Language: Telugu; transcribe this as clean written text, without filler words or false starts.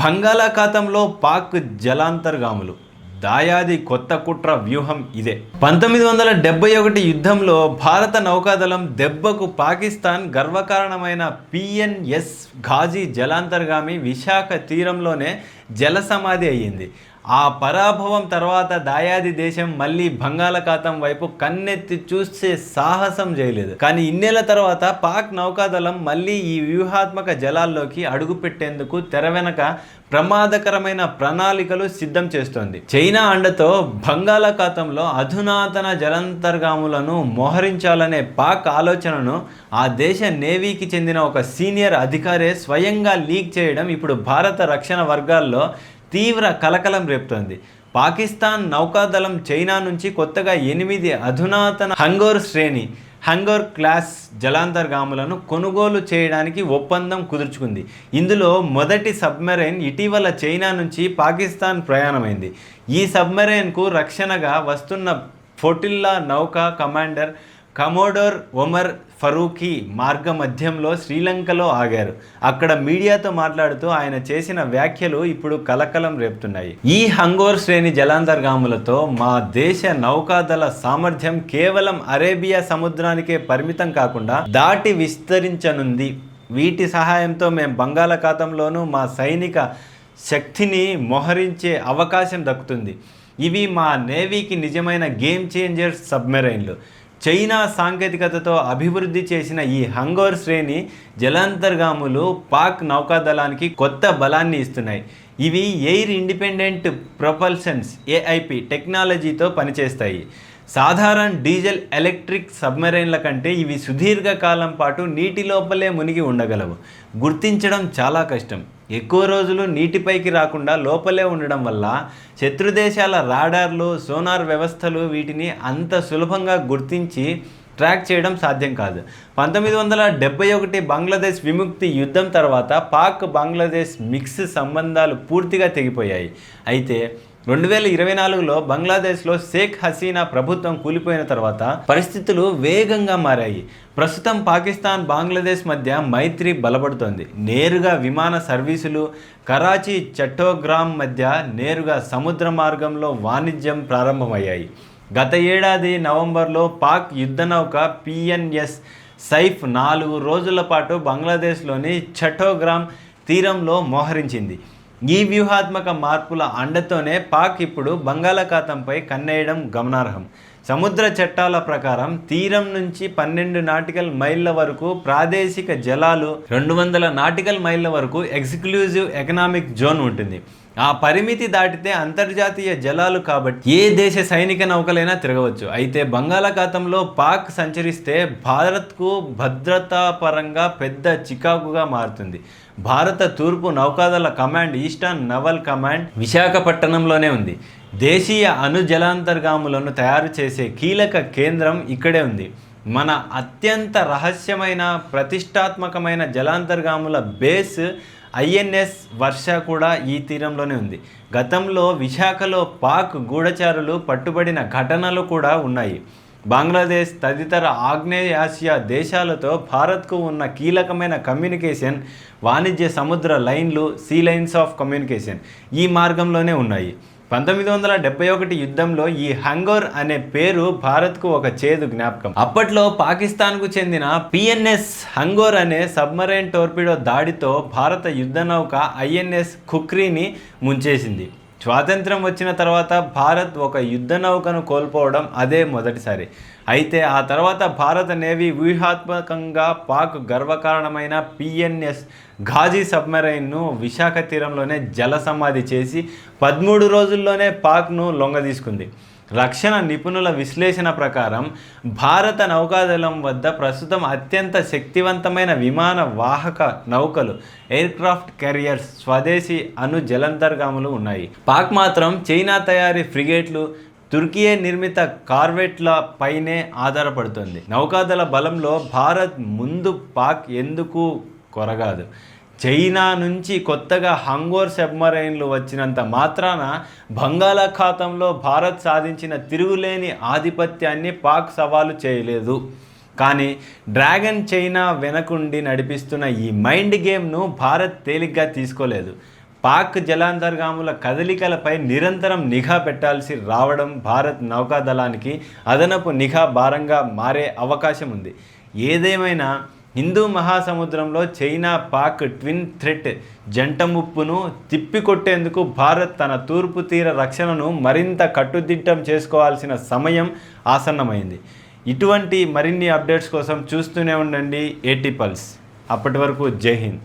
బంగాళాఖాతంలో పాక్ జలాంతర్గాములు దాయాది కొత్త కుట్ర వ్యూహం ఇదే. 1971 యుద్ధంలో భారత నౌకాదళం దెబ్బకు పాకిస్తాన్ గర్వకారణమైన పిఎన్ఎస్ ఘాజీ జలాంతర్గామి విశాఖ తీరంలోనే జలసమాధి అయ్యింది. ఆ పరాభవం తర్వాత దాయాది దేశం మళ్ళీ బంగాళాఖాతం వైపు కన్నెత్తి చూసే సాహసం చేయలేదు. కానీ ఇన్నేళ్ల తర్వాత పాక్ నౌకాదళం మళ్ళీ ఈ వ్యూహాత్మక జలాల్లోకి అడుగుపెట్టేందుకు తెర వెనక ప్రమాదకరమైన ప్రణాళికలు సిద్ధం చేస్తోంది. చైనా అండతో బంగాళాఖాతంలో అధునాతన జలాంతర్గాములను మోహరించాలనే పాక్ ఆలోచనను ఆ దేశ నేవీకి చెందిన ఒక సీనియర్ అధికారే స్వయంగా లీక్ చేయడం ఇప్పుడు భారత రక్షణ వర్గాల్లో తీవ్ర కలకలం రేపుతోంది. పాకిస్తాన్ నౌకాదళం చైనా నుంచి కొత్తగా 8 అధునాతన హంగోర్ క్లాస్ జలాంతర్గాములను కొనుగోలు చేయడానికి ఒప్పందం కుదుర్చుకుంది. ఇందులో మొదటి సబ్మెరైన్ ఇటీవల చైనా నుంచి పాకిస్తాన్ ప్రయాణమైంది. ఈ సబ్మెరైన్కు రక్షణగా వస్తున్న ఫ్లోటిల్లా నౌకా కమాండర్ కమోడోర్ ఒమర్ ఫరూఖీ మార్గ మధ్యంలో శ్రీలంకలో ఆగారు. అక్కడ మీడియాతో మాట్లాడుతూ ఆయన చేసిన వ్యాఖ్యలు ఇప్పుడు కలకలం రేపుతున్నాయి. ఈ హంగోర్ శ్రేణి జలాంతర్గాములతో మా దేశ నౌకాదళ సామర్థ్యం కేవలం అరేబియా సముద్రానికే పరిమితం కాకుండా దాటి విస్తరించనుంది. వీటి సహాయంతో మేము బంగాళాఖాతంలోనూ మా సైనిక శక్తిని మోహరించే అవకాశం దక్కుతుంది. ఇవి మా నేవీకి నిజమైన గేమ్ చేంజర్ సబ్మెరైన్లు. చైనా సాంకేతికతతో అభివృద్ధి చేసిన ఈ హంగోర్ శ్రేణి జలాంతర్గాములు పాక్ నౌకాదళానికి కొత్త బలాన్ని ఇస్తున్నాయి. ఇవి ఎయిర్ ఇండిపెండెంట్ ప్రొపల్షన్స్ ఏఐపి టెక్నాలజీతో పనిచేస్తాయి. సాధారణ డీజిల్ ఎలక్ట్రిక్ సబ్మెరైన్ల కంటే ఇవి సుదీర్ఘకాలం పాటు నీటి లోపలే మునిగి ఉండగలవు. గుర్తించడం చాలా కష్టం. ఎక్కువ రోజులు నీటిపైకి రాకుండా లోపలే ఉండడం వల్ల శత్రుదేశాల రాడార్లు, సోనార్ వ్యవస్థలు వీటిని అంత సులభంగా గుర్తించి ట్రాక్ చేయడం సాధ్యం కాదు. 1971 బంగ్లాదేశ్ విముక్తి యుద్ధం తర్వాత పాక్ బంగ్లాదేశ్ మిక్స్ సంబంధాలు పూర్తిగా తెగిపోయాయి. అయితే 2024లో బంగ్లాదేశ్లో షేక్ హసీనా ప్రభుత్వం కూలిపోయిన తర్వాత పరిస్థితులు వేగంగా మారాయి. ప్రస్తుతం పాకిస్తాన్ బంగ్లాదేశ్ మధ్య మైత్రి బలపడుతోంది. నేరుగా విమాన సర్వీసులు, కరాచీ చట్టోగ్రామ్ మధ్య నేరుగా సముద్ర మార్గంలో వాణిజ్యం ప్రారంభమయ్యాయి. గత ఏడాది నవంబర్లో పాక్ యుద్ధనౌక పిఎన్ఎస్ సైఫ్ 4 రోజుల పాటు బంగ్లాదేశ్లోని చట్టోగ్రామ్ తీరంలో మోహరించింది. ఈ వ్యూహాత్మక మార్పుల అండతోనే పాక్ ఇప్పుడు బంగాళాఖాతంపై కన్నేయడం గమనార్హం. సముద్ర చట్టాల ప్రకారం తీరం నుంచి 12 నాటికల్ మైళ్ళ వరకు ప్రాదేశిక జలాలు, 200 నాటికల్ మైళ్ళ వరకు ఎక్స్క్లూజివ్ ఎకనామిక్ జోన్ ఉంటుంది. ఆ పరిమితి దాటితే అంతర్జాతీయ జలాలు కాబట్టి ఏ దేశ సైనిక నౌకలైనా తిరగవచ్చు. అయితే బంగాళాఖాతంలో పాక్ సంచరిస్తే భారత్కు భద్రతాపరంగా పెద్ద చికాకుగా మారుతుంది. భారత తూర్పు నౌకాదళ కమాండ్, ఈస్టర్న్ నవల్ కమాండ్ విశాఖపట్నంలోనే ఉంది. దేశీయ అణు జలాంతర్గాములను తయారు చేసే కీలక కేంద్రం ఇక్కడే ఉంది. మన అత్యంత రహస్యమైన ప్రతిష్టాత్మకమైన జలాంతర్గాముల బేస్ ఐఎన్ఎస్ వర్ష కూడా ఈ తీరంలోనే ఉంది. గతంలో విశాఖలో పాక్ గూఢచారులు పట్టుబడిన ఘటనలు కూడా ఉన్నాయి. బంగ్లాదేశ్ తదితర ఆగ్నేయాసియా దేశాలతో భారత్కు ఉన్న కీలకమైన కమ్యూనికేషన్, వాణిజ్య సముద్ర లైన్లు, సీ లైన్స్ ఆఫ్ కమ్యూనికేషన్ ఈ మార్గంలోనే ఉన్నాయి. 1971 యుద్ధంలో ఈ హంగోర్ అనే పేరు భారత్కు ఒక చేదు జ్ఞాపకం. అప్పట్లో పాకిస్తాన్కు చెందిన పిఎన్ఎస్ హంగోర్ అనే సబ్మరైన్ టోర్పిడో దాడితో భారత యుద్ధనౌక ఐఎన్ఎస్ ఖుక్రీని ముంచేసింది. స్వాతంత్రం వచ్చిన తర్వాత భారత్ ఒక యుద్ధనౌకను కోల్పోవడం అదే మొదటిసారి. అయితే ఆ తర్వాత భారత నేవీ వ్యూహాత్మకంగా పాక్ గర్వకారణమైన పిఎన్ఎస్ ఘాజీ సబ్మెరైన్ను విశాఖ తీరంలోనే జలసమాధి చేసి 13 రోజుల్లోనే పాక్ను లొంగదీసుకుంది. రక్షణ నిపుణుల విశ్లేషణ ప్రకారం భారత నౌకాదళం వద్ద ప్రస్తుతం అత్యంత శక్తివంతమైన విమాన వాహక నౌకలు, ఎయిర్క్రాఫ్ట్ క్యారియర్స్, స్వదేశీ అణు జలాంతర్గాములు ఉన్నాయి. పాక్ మాత్రం చైనా తయారీ ఫ్రిగేట్లు, తుర్కియే నిర్మిత కార్వెట్ల పైనే ఆధారపడుతుంది. నౌకాదళ బలంలో భారత్ ముందు పాక్ ఎందుకు కొరగాదు. చైనా నుంచి కొత్తగా హంగోర్ సబ్మరైన్లు వచ్చినంత మాత్రాన బంగాళాఖాతంలో భారత్ సాధించిన తిరుగులేని ఆధిపత్యాన్ని పాక్ సవాలు చేయలేదు. కానీ డ్రాగన్ చైనా వెనకుండి నడిపిస్తున్న ఈ మైండ్ గేమ్ను భారత్ తేలిగ్గా తీసుకోలేదు. పాక్ జలాంతర్గాముల కదలికలపై నిరంతరం నిఘా పెట్టాల్సి రావడం భారత్ నౌకాదళానికి అదనపు నిఘా భారంగా మారే అవకాశం ఉంది. ఏదేమైనా హిందూ మహాసముద్రంలో చైనా పాక్ ట్విన్ థ్రెట్ జంట ముప్పును తిప్పికొట్టేందుకు భారత్ తన తూర్పు తీర రక్షణను మరింత కట్టుదిట్టం చేసుకోవాల్సిన సమయం ఆసన్నమైంది. ఇటువంటి మరిన్ని అప్డేట్స్ కోసం చూస్తూనే ఉండండి ఏటీ పల్స్. అప్పటి వరకు జై హింద్.